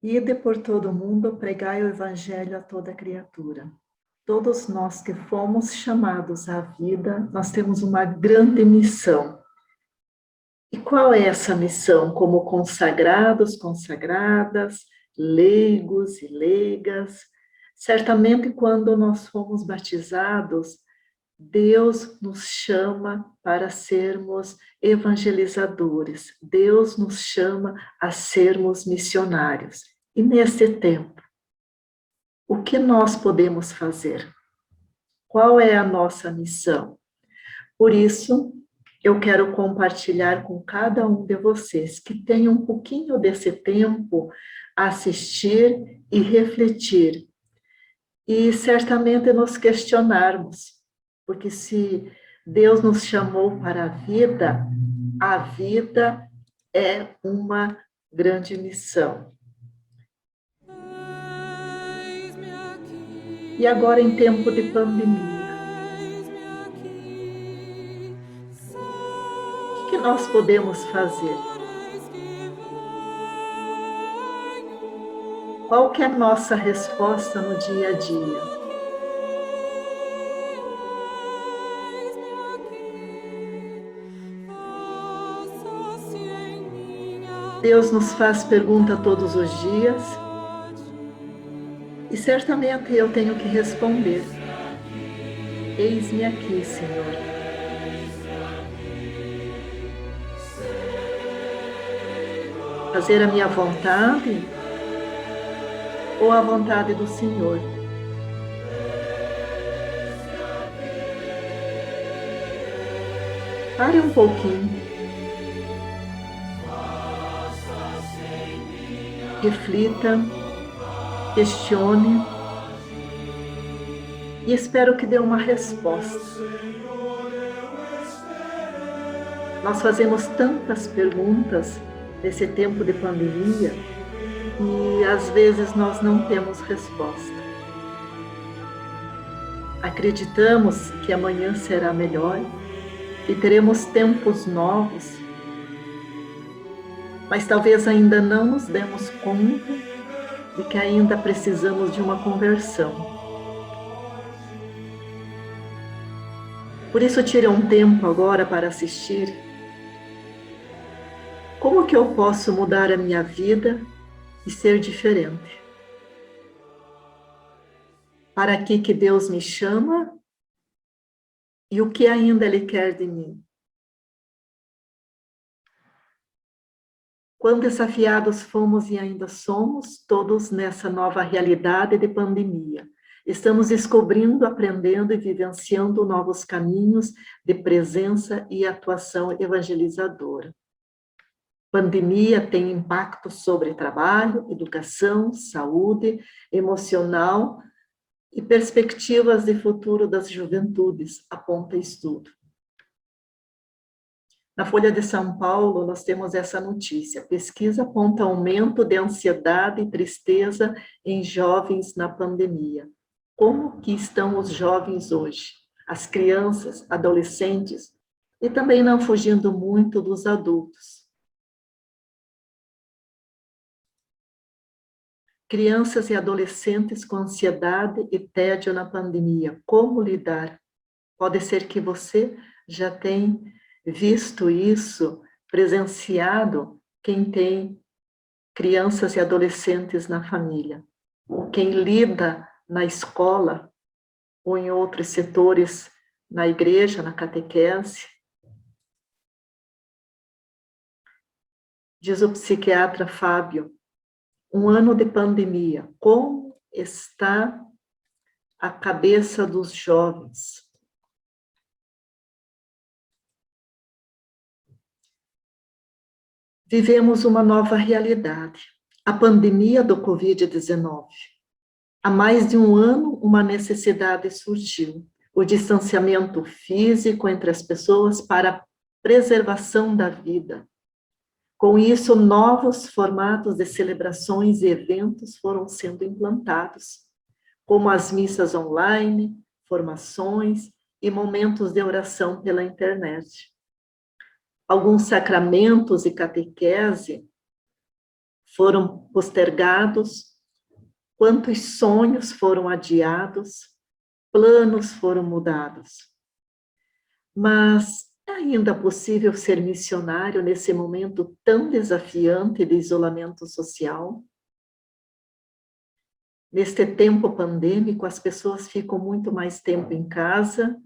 Ide por todo o mundo, pregai o evangelho a toda criatura. Todos nós que fomos chamados à vida, nós temos uma grande missão. E qual é essa missão? Como consagrados, consagradas, leigos e leigas, certamente quando nós fomos batizados, Deus nos chama para sermos evangelizadores. Deus nos chama a sermos missionários. E nesse tempo, o que nós podemos fazer? Qual é a nossa missão? Por isso, eu quero compartilhar com cada um de vocês que tem um pouquinho desse tempo a assistir e refletir. E certamente nos questionarmos, porque se Deus nos chamou para a vida é uma grande missão. E agora, em tempo de pandemia, o que nós podemos fazer? Qual que é a nossa resposta no dia a dia? Deus nos faz pergunta todos os dias e certamente eu tenho que responder. Eis-me aqui, Senhor. Fazer a minha vontade ou a vontade do Senhor? Pare um pouquinho. Reflita, questione e espero que dê uma resposta. Nós fazemos tantas perguntas nesse tempo de pandemia e às vezes nós não temos resposta. Acreditamos que amanhã será melhor e teremos tempos novos, mas talvez ainda não nos demos conta de que ainda precisamos de uma conversão. Por isso, tire um tempo agora para assistir. Como que eu posso mudar a minha vida e ser diferente? Para que Deus me chama e o que ainda Ele quer de mim? Quão desafiados fomos e ainda somos, todos nessa nova realidade de pandemia. Estamos descobrindo, aprendendo e vivenciando novos caminhos de presença e atuação evangelizadora. Pandemia tem impacto sobre trabalho, educação, saúde, emocional e perspectivas de futuro das juventudes, aponta estudo. Na Folha de São Paulo, nós temos essa notícia. Pesquisa aponta aumento de ansiedade e tristeza em jovens na pandemia. Como que estão os jovens hoje? As crianças, adolescentes, e também não fugindo muito dos adultos. Crianças e adolescentes com ansiedade e tédio na pandemia. Como lidar? Pode ser que você já tenha visto isso, presenciado quem tem crianças e adolescentes na família, quem lida na escola ou em outros setores, na igreja, na catequese. Diz o psiquiatra Fábio, um ano de pandemia, como está a cabeça dos jovens? Vivemos uma nova realidade, a pandemia do Covid-19. Há mais de um ano, uma necessidade surgiu, o distanciamento físico entre as pessoas para a preservação da vida. Com isso, novos formatos de celebrações e eventos foram sendo implantados, como as missas online, formações e momentos de oração pela internet. Alguns sacramentos e catequese foram postergados, quantos sonhos foram adiados, planos foram mudados. Mas é ainda possível ser missionário nesse momento tão desafiante de isolamento social? Neste tempo pandêmico, as pessoas ficam muito mais tempo em casa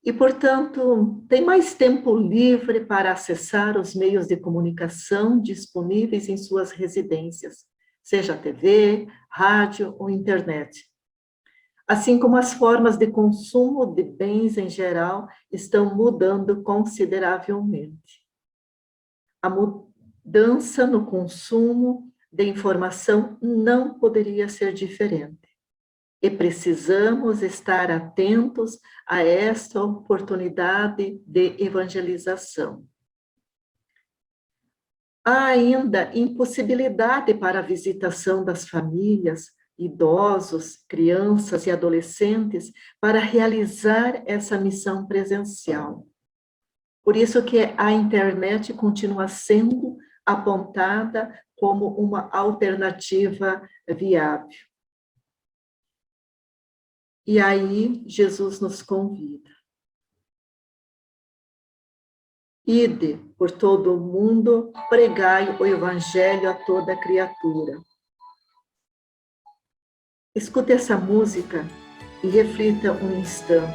e, portanto, tem mais tempo livre para acessar os meios de comunicação disponíveis em suas residências, seja TV, rádio ou internet. Assim como as formas de consumo de bens em geral estão mudando consideravelmente. A mudança no consumo de informação não poderia ser diferente. E precisamos estar atentos a esta oportunidade de evangelização. Há ainda impossibilidade para a visitação das famílias, idosos, crianças e adolescentes para realizar essa missão presencial. Por isso que a internet continua sendo apontada como uma alternativa viável. E aí Jesus nos convida. Ide por todo o mundo, pregai o evangelho a toda criatura. Escute essa música e reflita um instante,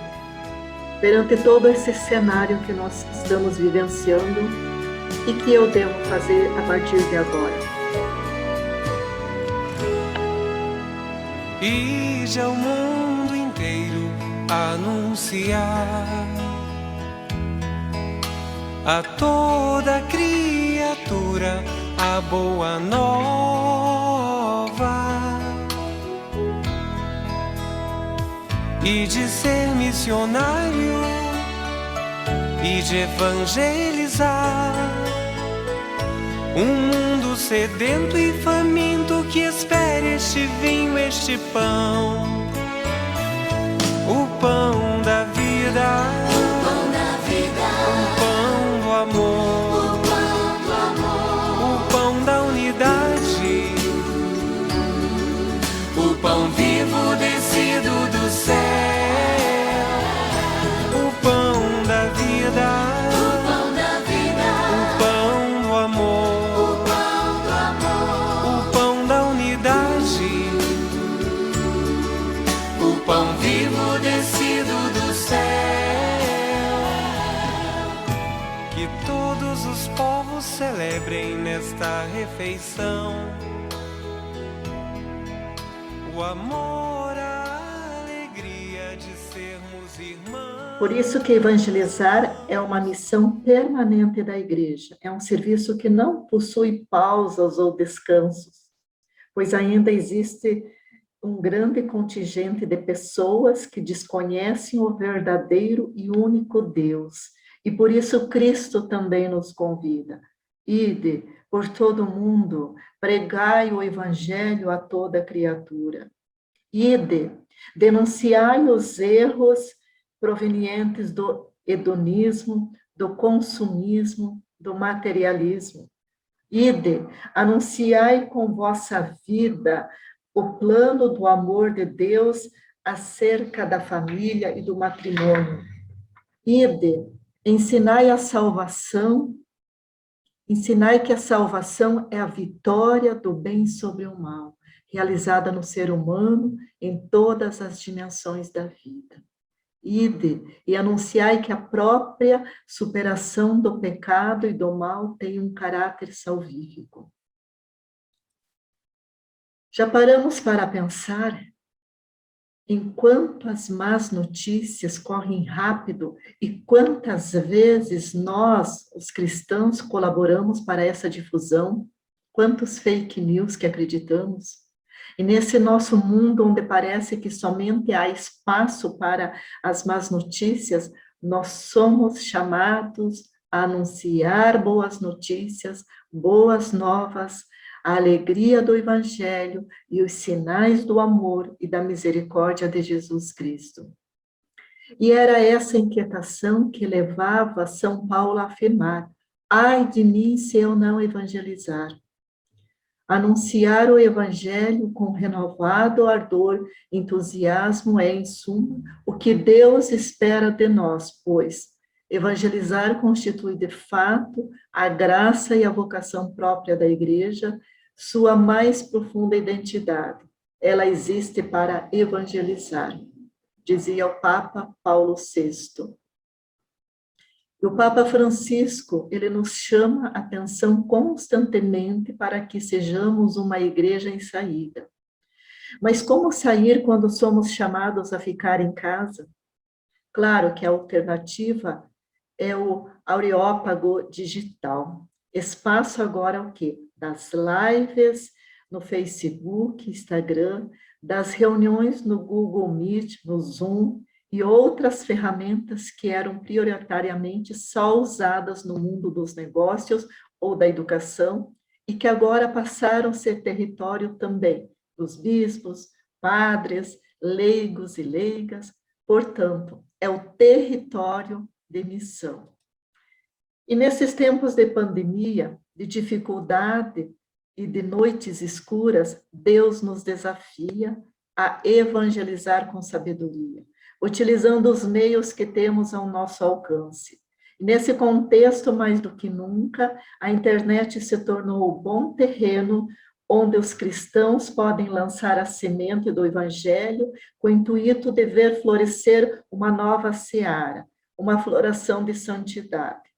perante todo esse cenário que nós estamos vivenciando e que eu devo fazer a partir de agora. Ide ao mundo inteiro anunciar a toda criatura a boa nova. E de ser missionário, e de evangelizar um mundo sedento e faminto que espere este vinho, este pão, o pão da vida, o pão da vida, o pão do amor, o pão do amor, o pão da unidade, o pão vivo descido do céu, o pão da vida, o pão da vida, o pão do amor, o pão do amor, o pão da unidade, o pão vivo descido do céu. Que todos os povos celebrem nesta refeição o amor, a alegria de sermos irmãos. Por isso que evangelizar é uma missão permanente da igreja. É um serviço que não possui pausas ou descansos, pois ainda existe um grande contingente de pessoas que desconhecem o verdadeiro e único Deus. E por isso Cristo também nos convida. Ide por todo o mundo, pregai o evangelho a toda criatura. Ide, denunciai os erros provenientes do hedonismo, do consumismo, do materialismo. Ide, anunciai com vossa vida o plano do amor de Deus acerca da família e do matrimônio. Ide, ensinai a salvação, ensinai que a salvação é a vitória do bem sobre o mal, realizada no ser humano em todas as dimensões da vida. Ide e anunciai que a própria superação do pecado e do mal tem um caráter salvífico. Já paramos para pensar em quantas más notícias correm rápido e quantas vezes nós, os cristãos, colaboramos para essa difusão? Quantos fake news que acreditamos? E nesse nosso mundo onde parece que somente há espaço para as más notícias, nós somos chamados a anunciar boas notícias, boas novas, a alegria do Evangelho e os sinais do amor e da misericórdia de Jesus Cristo. E era essa inquietação que levava São Paulo a afirmar: ai de mim se eu não evangelizar. Anunciar o Evangelho com renovado ardor, entusiasmo é, em suma, o que Deus espera de nós, pois evangelizar constitui, de fato, a graça e a vocação própria da Igreja, sua mais profunda identidade. Ela existe para evangelizar, dizia o Papa Paulo VI. E o Papa Francisco, ele nos chama a atenção constantemente para que sejamos uma igreja em saída. Mas como sair quando somos chamados a ficar em casa? Claro que a alternativa é o Areópago digital. Espaço agora o quê? Das lives no Facebook, Instagram, das reuniões no Google Meet, no Zoom, e outras ferramentas que eram prioritariamente só usadas no mundo dos negócios ou da educação, e que agora passaram a ser território também dos bispos, padres, leigos e leigas. Portanto, é o território de missão. E nesses tempos de pandemia, de dificuldade e de noites escuras, Deus nos desafia a evangelizar com sabedoria, utilizando os meios que temos ao nosso alcance. Nesse contexto, mais do que nunca, a internet se tornou o bom terreno onde os cristãos podem lançar a semente do Evangelho com o intuito de ver florescer uma nova seara, uma floração de santidade.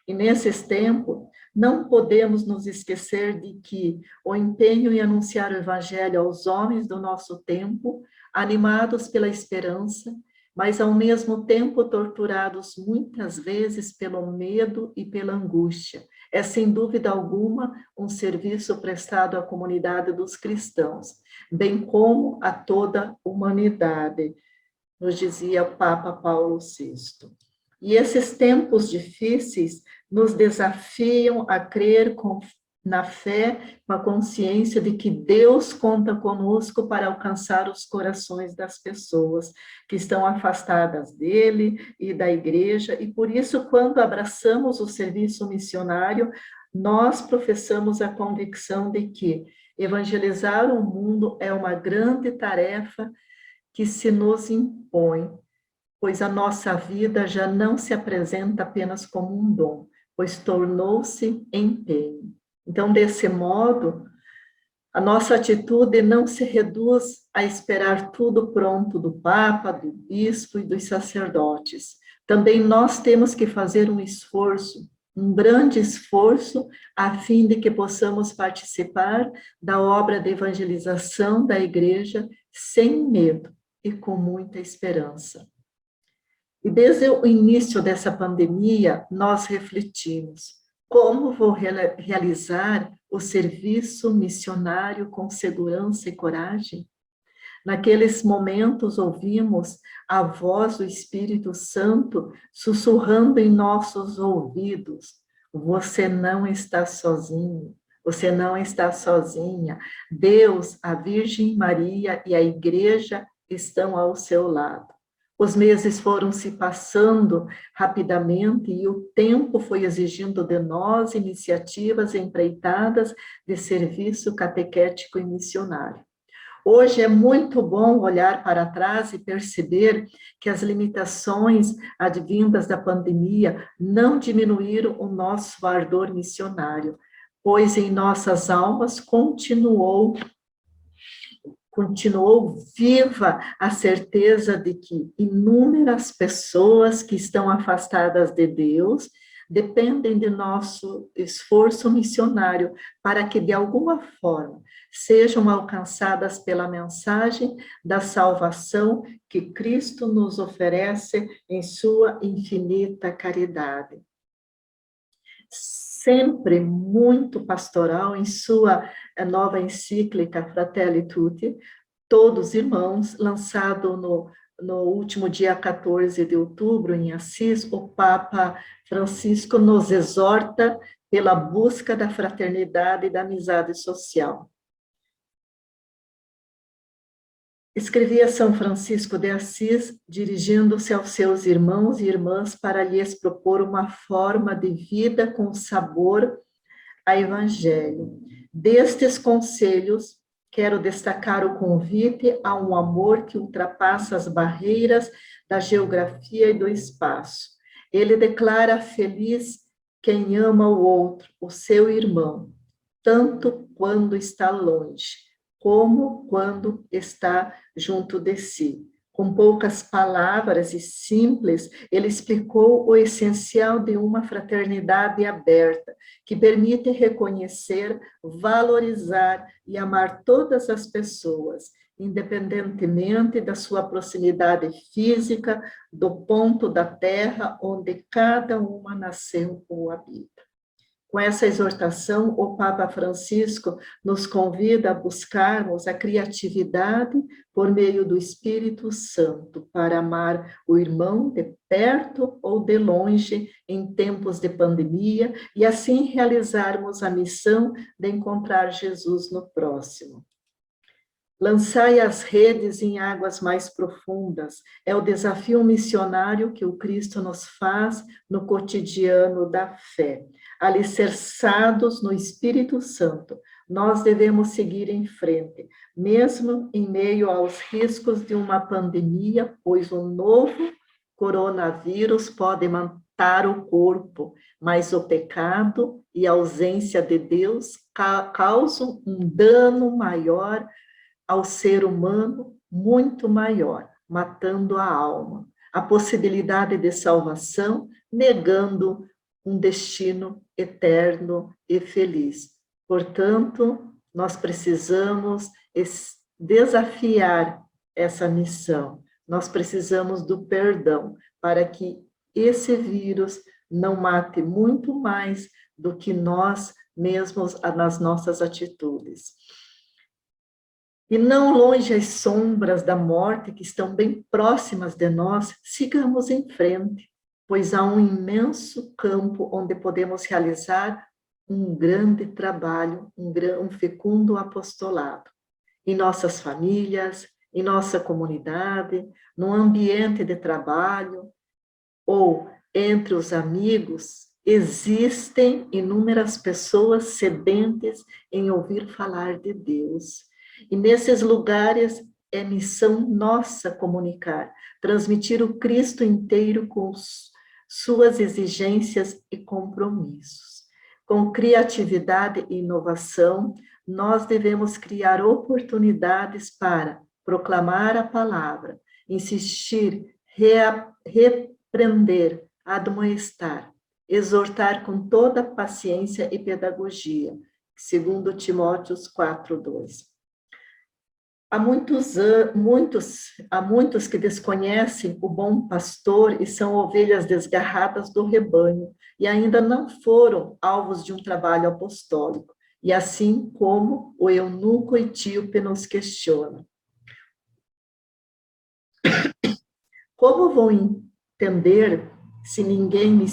E nesses tempos, não podemos nos esquecer de que o empenho em anunciar o Evangelho aos homens do nosso tempo, animados pela esperança, mas ao mesmo tempo torturados muitas vezes pelo medo e pela angústia, é sem dúvida alguma um serviço prestado à comunidade dos cristãos, bem como a toda a humanidade, nos dizia o Papa Paulo VI. E esses tempos difíceis nos desafiam a crer na fé, com a consciência de que Deus conta conosco para alcançar os corações das pessoas que estão afastadas dele e da igreja, e por isso, quando abraçamos o serviço missionário, nós professamos a convicção de que evangelizar o mundo é uma grande tarefa que se nos impõe, pois a nossa vida já não se apresenta apenas como um dom, pois tornou-se empenho. Então, desse modo, a nossa atitude não se reduz a esperar tudo pronto do Papa, do Bispo e dos sacerdotes. Também nós temos que fazer um esforço, um grande esforço, a fim de que possamos participar da obra de evangelização da Igreja sem medo e com muita esperança. E desde o início dessa pandemia, nós refletimos: como vou realizar o serviço missionário com segurança e coragem? Naqueles momentos ouvimos a voz do Espírito Santo sussurrando em nossos ouvidos: você não está sozinho, você não está sozinha. Deus, a Virgem Maria e a Igreja estão ao seu lado. Os meses foram se passando rapidamente e o tempo foi exigindo de nós iniciativas empreitadas de serviço catequético e missionário. Hoje é muito bom olhar para trás e perceber que as limitações advindas da pandemia não diminuíram o nosso ardor missionário, pois em nossas almas continuou viva a certeza de que inúmeras pessoas que estão afastadas de Deus dependem de nosso esforço missionário para que, de alguma forma, sejam alcançadas pela mensagem da salvação que Cristo nos oferece em sua infinita caridade. Sempre muito pastoral, em sua nova encíclica Fratelli Tutti, Todos Irmãos, lançado no último dia 14 de outubro, em Assis, o Papa Francisco nos exorta pela busca da fraternidade e da amizade social. Escrevia São Francisco de Assis, dirigindo-se aos seus irmãos e irmãs para lhes propor uma forma de vida com sabor a Evangelho. Destes conselhos, quero destacar o convite a um amor que ultrapassa as barreiras da geografia e do espaço. Ele declara feliz quem ama o outro, o seu irmão, tanto quando está longe, como quando está junto de si. Com poucas palavras e simples, ele explicou o essencial de uma fraternidade aberta, que permite reconhecer, valorizar e amar todas as pessoas, independentemente da sua proximidade física, do ponto da terra onde cada uma nasceu ou habita. Com essa exortação, o Papa Francisco nos convida a buscarmos a criatividade por meio do Espírito Santo para amar o irmão de perto ou de longe em tempos de pandemia e assim realizarmos a missão de encontrar Jesus no próximo. Lançai as redes em águas mais profundas. É o desafio missionário que o Cristo nos faz no cotidiano da fé. Alicerçados no Espírito Santo, nós devemos seguir em frente, mesmo em meio aos riscos de uma pandemia, pois o novo coronavírus pode matar o corpo, mas o pecado e a ausência de Deus causam um dano maior ao ser humano, muito maior, matando a alma, a possibilidade de salvação, negando um destino eterno e feliz. Portanto, nós precisamos desafiar essa missão, nós precisamos do perdão, para que esse vírus não mate muito mais do que nós mesmos nas nossas atitudes. E não longe as sombras da morte que estão bem próximas de nós, sigamos em frente, pois há um imenso campo onde podemos realizar um grande trabalho, um fecundo apostolado. Em nossas famílias, em nossa comunidade, no ambiente de trabalho, ou entre os amigos, existem inúmeras pessoas sedentes em ouvir falar de Deus. E nesses lugares é missão nossa comunicar, transmitir o Cristo inteiro com suas exigências e compromissos. Com criatividade e inovação, nós devemos criar oportunidades para proclamar a palavra, insistir, repreender, admoestar, exortar com toda paciência e pedagogia, segundo Timóteo 4:2. Há muitos que desconhecem o bom pastor e são ovelhas desgarradas do rebanho e ainda não foram alvos de um trabalho apostólico. E assim como o eunuco etíope nos questiona. Como vou entender se ninguém me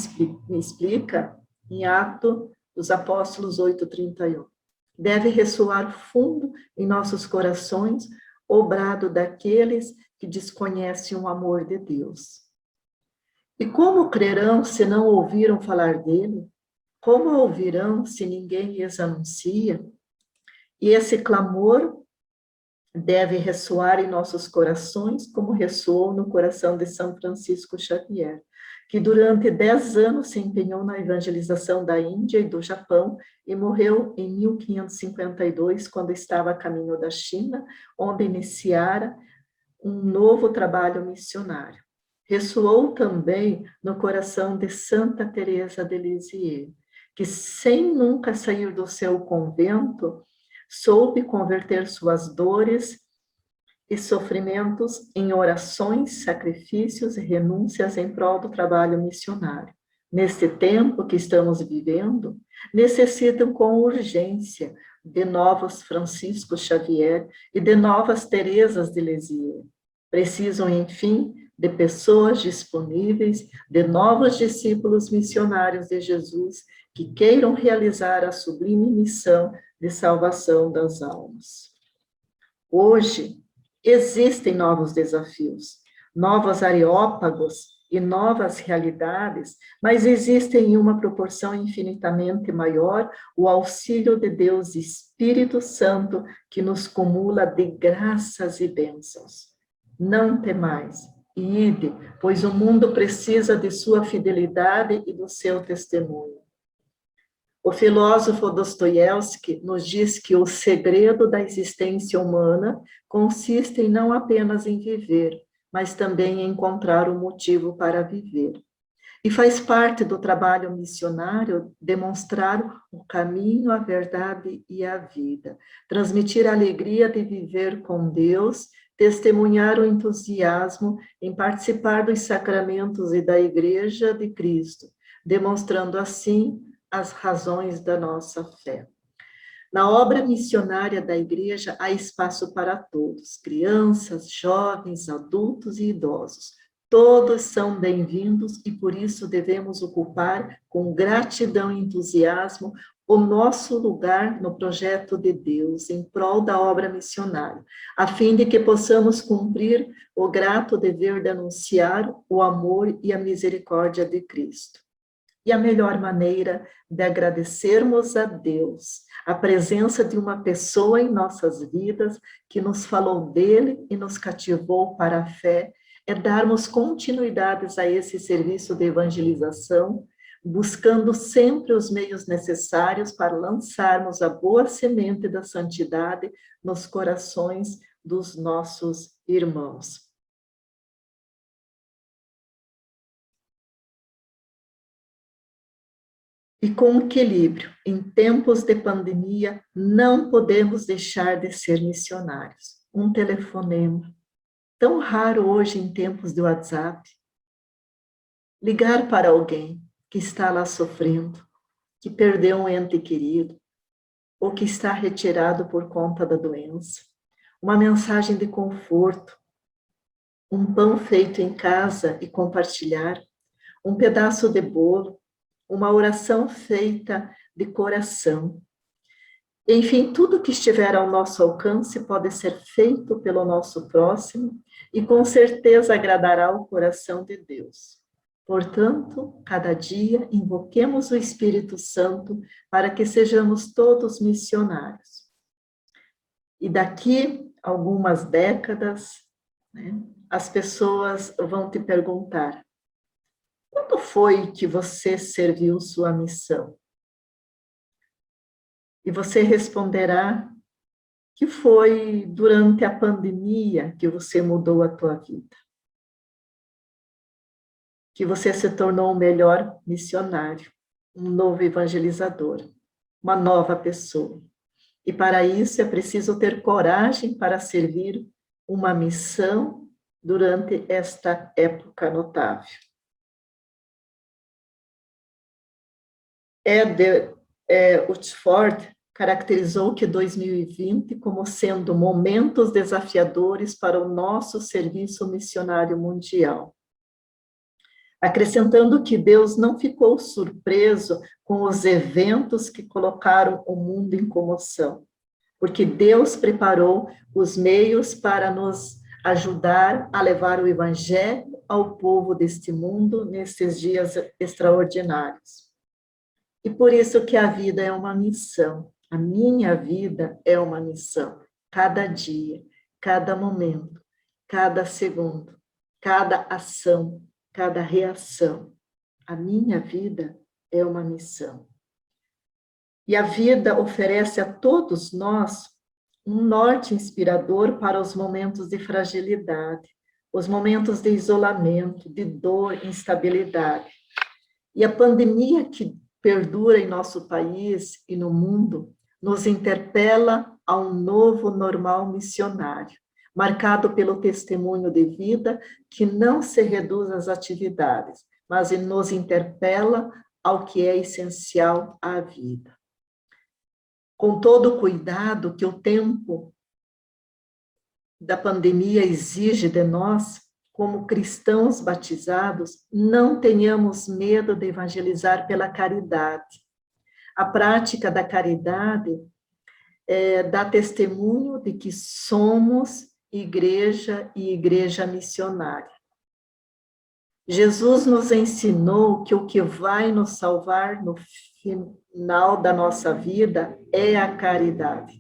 explica? Em Atos dos Apóstolos 8:31. Deve ressoar fundo em nossos corações o brado daqueles que desconhecem o amor de Deus. E como crerão se não ouviram falar dele? Como ouvirão se ninguém lhes anuncia? E esse clamor deve ressoar em nossos corações, como ressoou no coração de São Francisco Xavier, que durante 10 anos se empenhou na evangelização da Índia e do Japão e morreu em 1552, quando estava a caminho da China, onde iniciara um novo trabalho missionário. Ressoou também no coração de Santa Teresa de Lisieux, que sem nunca sair do seu convento, soube converter suas dores e sofrimentos em orações, sacrifícios e renúncias em prol do trabalho missionário. Neste tempo que estamos vivendo, necessitam com urgência de novos Francisco Xavier e de novas Teresas de Lisieux. Precisam, enfim, de pessoas disponíveis, de novos discípulos missionários de Jesus que queiram realizar a sublime missão de salvação das almas. Hoje, existem novos desafios, novos areópagos e novas realidades, mas existe em uma proporção infinitamente maior o auxílio de Deus Espírito Santo, que nos cumula de graças e bênçãos. Não temais, e ide, pois o mundo precisa de sua fidelidade e do seu testemunho. O filósofo Dostoiévski nos diz que o segredo da existência humana consiste não apenas em viver, mas também em encontrar um motivo para viver. E faz parte do trabalho missionário demonstrar o caminho, a verdade e a vida, transmitir a alegria de viver com Deus, testemunhar o entusiasmo em participar dos sacramentos e da Igreja de Cristo, demonstrando assim as razões da nossa fé. Na obra missionária da Igreja há espaço para todos, crianças, jovens, adultos e idosos. Todos são bem-vindos e por isso devemos ocupar com gratidão e entusiasmo o nosso lugar no projeto de Deus em prol da obra missionária, a fim de que possamos cumprir o grato dever de anunciar o amor e a misericórdia de Cristo. E a melhor maneira de agradecermos a Deus a presença de uma pessoa em nossas vidas que nos falou dele e nos cativou para a fé é darmos continuidades a esse serviço de evangelização, buscando sempre os meios necessários para lançarmos a boa semente da santidade nos corações dos nossos irmãos. E com equilíbrio, em tempos de pandemia, não podemos deixar de ser missionários. Um telefonema, tão raro hoje em tempos de WhatsApp. Ligar para alguém que está lá sofrendo, que perdeu um ente querido, ou que está retirado por conta da doença. Uma mensagem de conforto, um pão feito em casa e compartilhar, um pedaço de bolo, uma oração feita de coração. Enfim, tudo que estiver ao nosso alcance pode ser feito pelo nosso próximo e com certeza agradará o coração de Deus. Portanto, cada dia invoquemos o Espírito Santo para que sejamos todos missionários. E daqui algumas décadas, as pessoas vão te perguntar: quando foi que você serviu sua missão? E você responderá que foi durante a pandemia que você mudou a tua vida. Que você se tornou um melhor missionário, um novo evangelizador, uma nova pessoa. E para isso é preciso ter coragem para servir uma missão durante esta época notável. Huxford caracterizou que 2020 como sendo momentos desafiadores para o nosso serviço missionário mundial, acrescentando que Deus não ficou surpreso com os eventos que colocaram o mundo em comoção, porque Deus preparou os meios para nos ajudar a levar o Evangelho ao povo deste mundo nesses dias extraordinários. E por isso que a vida é uma missão, a minha vida é uma missão, cada dia, cada momento, cada segundo, cada ação, cada reação, a minha vida é uma missão. E a vida oferece a todos nós um norte inspirador para os momentos de fragilidade, os momentos de isolamento, de dor, instabilidade. E a pandemia que perdura em nosso país e no mundo, nos interpela a um novo normal missionário, marcado pelo testemunho de vida que não se reduz às atividades, mas nos interpela ao que é essencial à vida. Com todo o cuidado que o tempo da pandemia exige de nós, como cristãos batizados, não tenhamos medo de evangelizar pela caridade. A prática da caridade dá testemunho de que somos igreja e igreja missionária. Jesus nos ensinou que o que vai nos salvar no final da nossa vida é a caridade.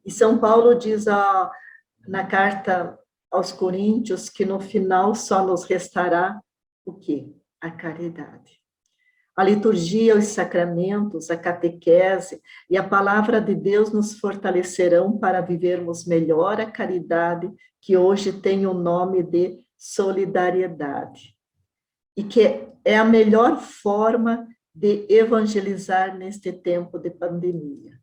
E São Paulo diz na carta aos Coríntios que no final só nos restará o quê? A caridade. A liturgia, os sacramentos, a catequese e a palavra de Deus nos fortalecerão para vivermos melhor a caridade, que hoje tem o nome de solidariedade. E que é a melhor forma de evangelizar neste tempo de pandemia.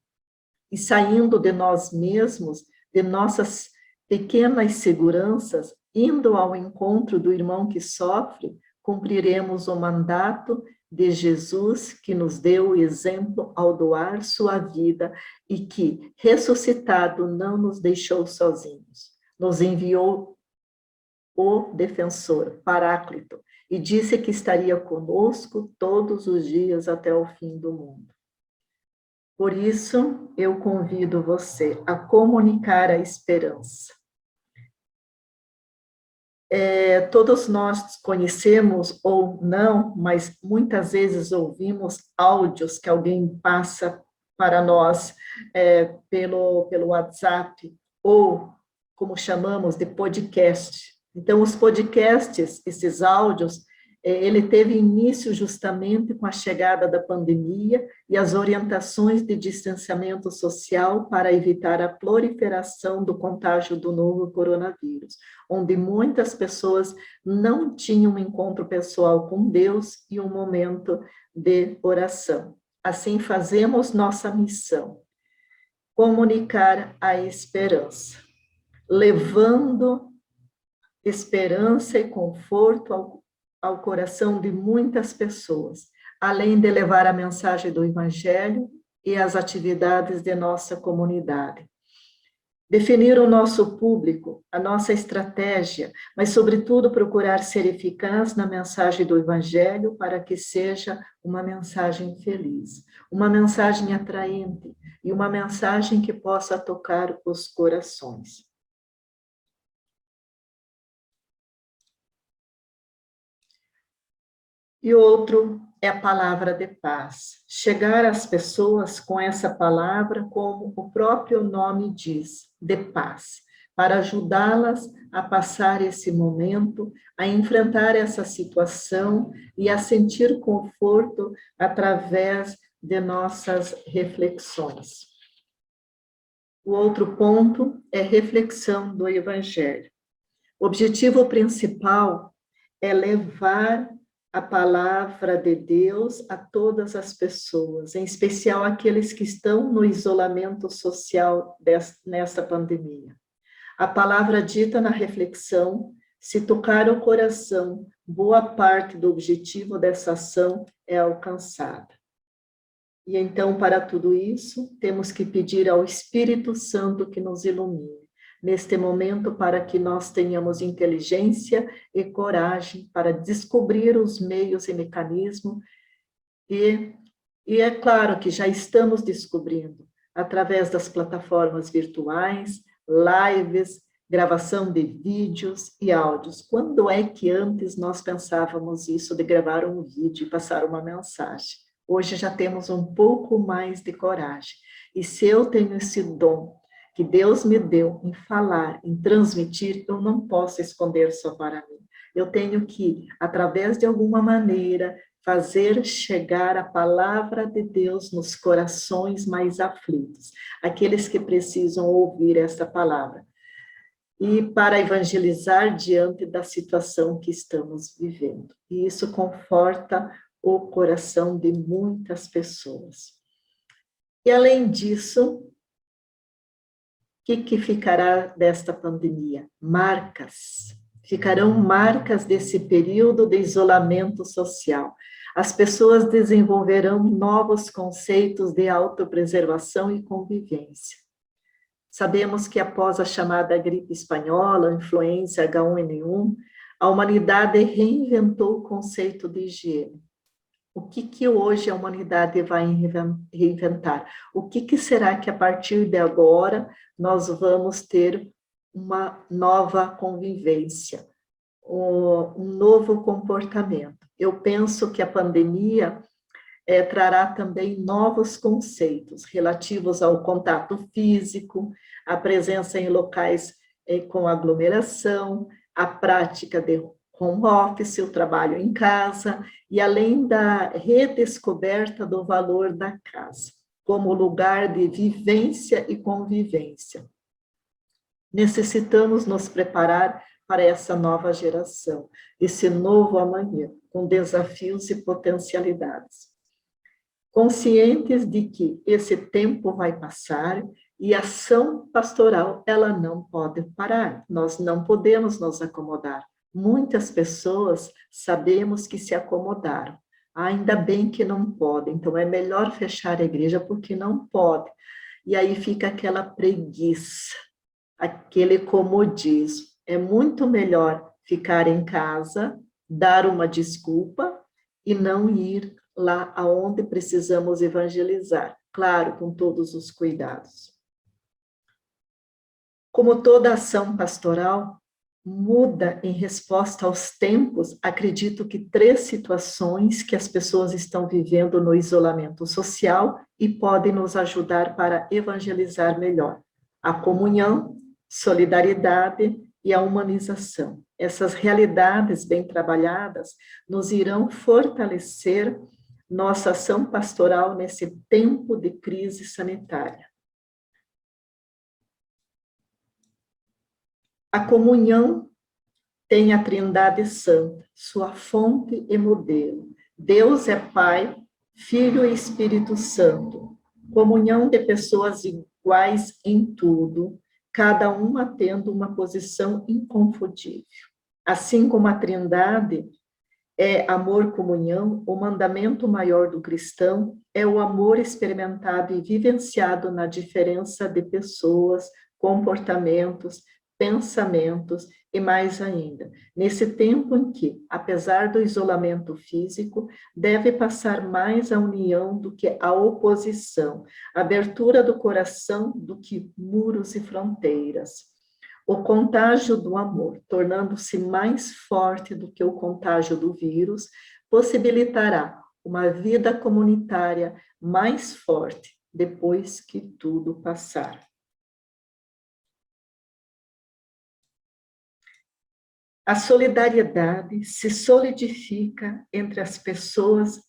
E saindo de nós mesmos, de nossas pequenas seguranças, indo ao encontro do irmão que sofre, cumpriremos o mandato de Jesus, que nos deu o exemplo ao doar sua vida e que, ressuscitado, não nos deixou sozinhos. Nos enviou o defensor, Paráclito, e disse que estaria conosco todos os dias até o fim do mundo. Por isso, eu convido você a comunicar a esperança. Todos nós conhecemos ou não, mas muitas vezes ouvimos áudios que alguém passa para nós pelo WhatsApp, ou como chamamos de podcast. Então, os podcasts, esses áudios, ele teve início justamente com a chegada da pandemia e as orientações de distanciamento social para evitar a proliferação do contágio do novo coronavírus, onde muitas pessoas não tinham um encontro pessoal com Deus e um momento de oração. Assim fazemos nossa missão, comunicar a esperança, levando esperança e conforto ao coração de muitas pessoas, além de levar a mensagem do Evangelho e as atividades de nossa comunidade. Definir o nosso público, a nossa estratégia, mas, sobretudo, procurar ser eficaz na mensagem do Evangelho para que seja uma mensagem feliz, uma mensagem atraente e uma mensagem que possa tocar os corações. E outro é a palavra de paz. Chegar às pessoas com essa palavra, como o próprio nome diz, de paz, para ajudá-las a passar esse momento, a enfrentar essa situação e a sentir conforto através de nossas reflexões. O outro ponto é reflexão do Evangelho. O objetivo principal é levar a palavra de Deus a todas as pessoas, em especial aqueles que estão no isolamento social nessa pandemia. A palavra dita na reflexão, se tocar o coração, boa parte do objetivo dessa ação é alcançada. E então, para tudo isso, temos que pedir ao Espírito Santo que nos ilumine neste momento, para que nós tenhamos inteligência e coragem para descobrir os meios e mecanismos, e é claro que já estamos descobrindo, através das plataformas virtuais, lives, gravação de vídeos e áudios. Quando é que antes nós pensávamos isso, de gravar um vídeo e passar uma mensagem? Hoje já temos um pouco mais de coragem, e se eu tenho esse dom que Deus me deu em falar, em transmitir, eu não posso esconder só para mim. Eu tenho que, através de alguma maneira, fazer chegar a palavra de Deus nos corações mais aflitos, aqueles que precisam ouvir essa palavra, e para evangelizar diante da situação que estamos vivendo. E isso conforta o coração de muitas pessoas. E além disso, o que ficará desta pandemia? Marcas. Ficarão marcas desse período de isolamento social. As pessoas desenvolverão novos conceitos de autopreservação e convivência. Sabemos que após a chamada gripe espanhola, influenza H1N1, a humanidade reinventou o conceito de higiene. O que hoje a humanidade vai reinventar? O que será que a partir de agora nós vamos ter uma nova convivência? um novo comportamento. Eu penso que a pandemia trará também novos conceitos relativos ao contato físico, a presença em locais com aglomeração, a prática de home office, o trabalho em casa, e além da redescoberta do valor da casa, como lugar de vivência e convivência. Necessitamos nos preparar para essa nova geração, esse novo amanhã, com desafios e potencialidades. Conscientes de que esse tempo vai passar e a ação pastoral, ela não pode parar. Nós não podemos nos acomodar. Muitas pessoas sabemos que se acomodaram. Ainda bem que não podem, então é melhor fechar a igreja porque não pode. E aí fica aquela preguiça, aquele comodismo. É muito melhor ficar em casa, dar uma desculpa e não ir lá aonde precisamos evangelizar. Claro, com todos os cuidados. Como toda ação pastoral muda em resposta aos tempos, acredito que 3 situações que as pessoas estão vivendo no isolamento social e podem nos ajudar para evangelizar melhor. A comunhão, solidariedade e a humanização. Essas realidades bem trabalhadas nos irão fortalecer nossa ação pastoral nesse tempo de crise sanitária. A comunhão tem a Trindade Santa, sua fonte e modelo. Deus é Pai, Filho e Espírito Santo. Comunhão de pessoas iguais em tudo, cada uma tendo uma posição inconfundível. Assim como a Trindade é amor, comunhão, o mandamento maior do cristão é o amor experimentado e vivenciado na diferença de pessoas, comportamentos, pensamentos e mais ainda, nesse tempo em que, apesar do isolamento físico, deve passar mais a união do que a oposição, abertura do coração do que muros e fronteiras. O contágio do amor, tornando-se mais forte do que o contágio do vírus, possibilitará uma vida comunitária mais forte depois que tudo passar. A solidariedade se solidifica entre as pessoas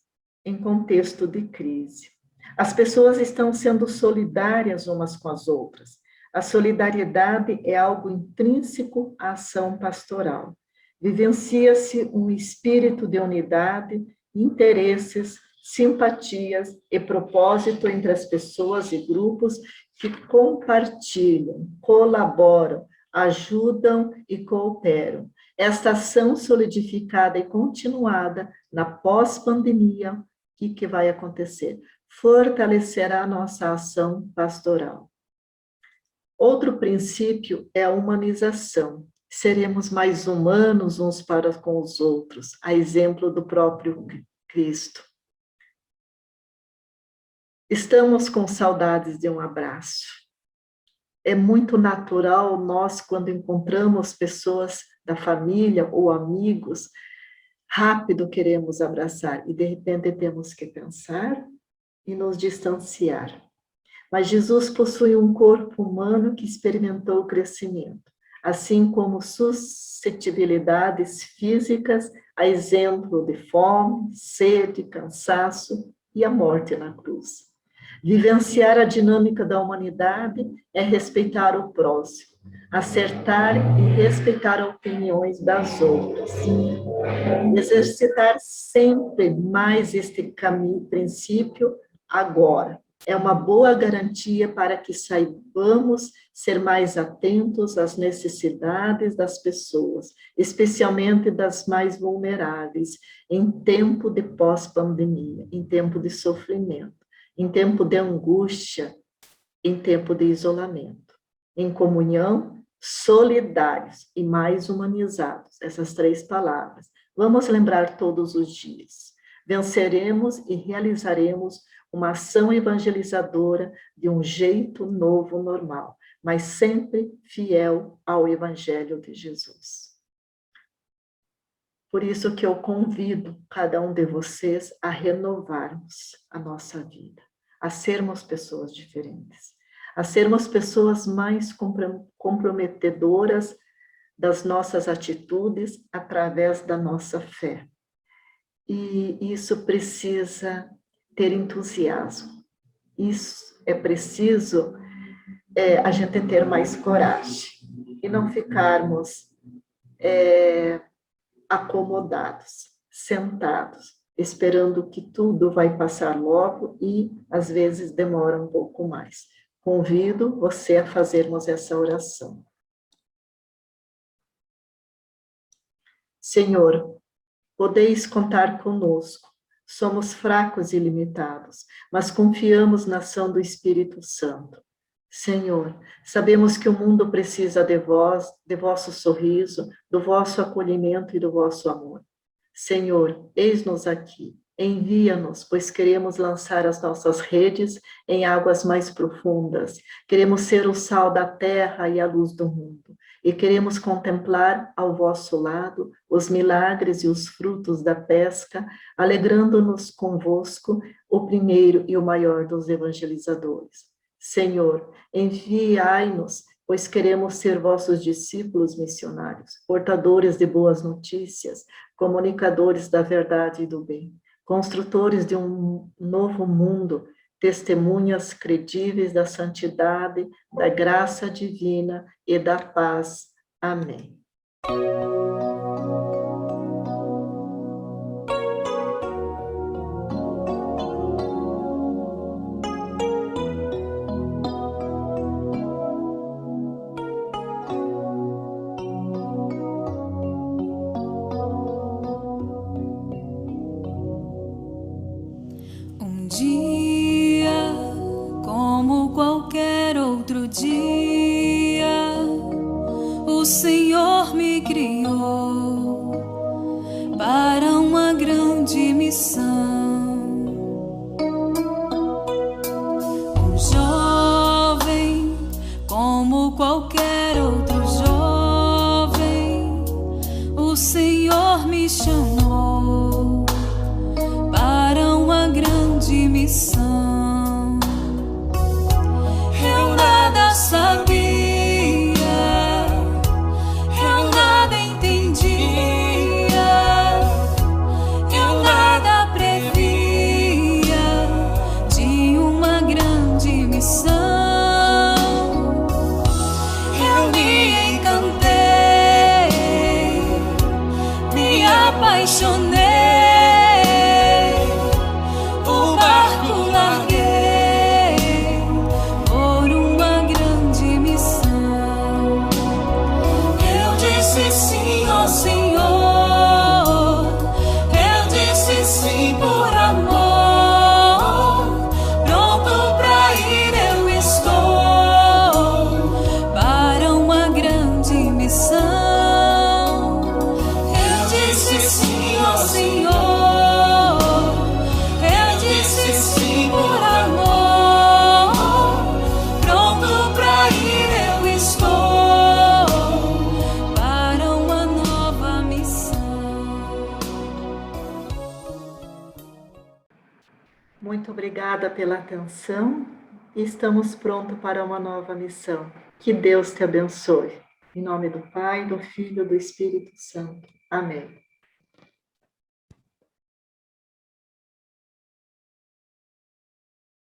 em contexto de crise. As pessoas estão sendo solidárias umas com as outras. A solidariedade é algo intrínseco à ação pastoral. Vivencia-se um espírito de unidade, interesses, simpatias e propósito entre as pessoas e grupos que compartilham, colaboram, ajudam e cooperam. Esta ação solidificada e continuada na pós-pandemia, o que vai acontecer? Fortalecerá a nossa ação pastoral. Outro princípio é a humanização. Seremos mais humanos uns para com os outros, a exemplo do próprio Cristo. Estamos com saudades de um abraço. É muito natural nós, quando encontramos pessoas da família ou amigos, rápido queremos abraçar e de repente temos que pensar e nos distanciar. Mas Jesus possui um corpo humano que experimentou o crescimento, assim como suscetibilidades físicas, a exemplo de fome, sede, cansaço e a morte na cruz. Vivenciar a dinâmica da humanidade é respeitar o próximo, acertar e respeitar opiniões das outras. Exercitar sempre mais este princípio agora. É uma boa garantia para que saibamos ser mais atentos às necessidades das pessoas, especialmente das mais vulneráveis, em tempo de pós-pandemia, em tempo de sofrimento, em tempo de angústia, em tempo de isolamento. Em comunhão, solidários e mais humanizados, essas 3 palavras. Vamos lembrar todos os dias. Venceremos e realizaremos uma ação evangelizadora de um jeito novo, normal, mas sempre fiel ao Evangelho de Jesus. Por isso que eu convido cada um de vocês a renovarmos a nossa vida, a sermos pessoas diferentes, a sermos pessoas mais comprometedoras das nossas atitudes através da nossa fé. E isso precisa ter entusiasmo. Isso é preciso a gente ter mais coragem e não ficarmos acomodados, sentados, esperando que tudo vai passar logo e às vezes demora um pouco mais. Convido você a fazermos essa oração. Senhor, podeis contar conosco. Somos fracos e limitados, mas confiamos na ação do Espírito Santo. Senhor, sabemos que o mundo precisa de vós, de vosso sorriso, do vosso acolhimento e do vosso amor. Senhor, eis-nos aqui, envia-nos, pois queremos lançar as nossas redes em águas mais profundas. Queremos ser o sal da terra e a luz do mundo. E queremos contemplar ao vosso lado os milagres e os frutos da pesca, alegrando-nos convosco, o primeiro e o maior dos evangelizadores. Senhor, enviai-nos, pois queremos ser vossos discípulos missionários, portadores de boas notícias, comunicadores da verdade e do bem, construtores de um novo mundo, testemunhas credíveis da santidade, da graça divina e da paz. Amém. Um dia, como qualquer outro dia, o Senhor me criou para uma grande missão. Um jovem, como qualquer outro jovem, o Senhor me chamou para uma grande missão. Eu nada sabia, eu nada entendia, eu nada previa de uma grande missão. Eu me encantei, me apaixonei, o barco larguei por uma grande missão. Eu disse sim ao Senhor, eu disse sim por amor. Pronto pra ir eu estou para uma grande missão. Eu disse sim ao Senhor, eu disse sim por amor. Pronto pra ir eu estou para uma nova missão. Muito obrigada pela atenção e estamos prontos para uma nova missão. Que Deus te abençoe. Em nome do Pai, do Filho e do Espírito Santo. Amém.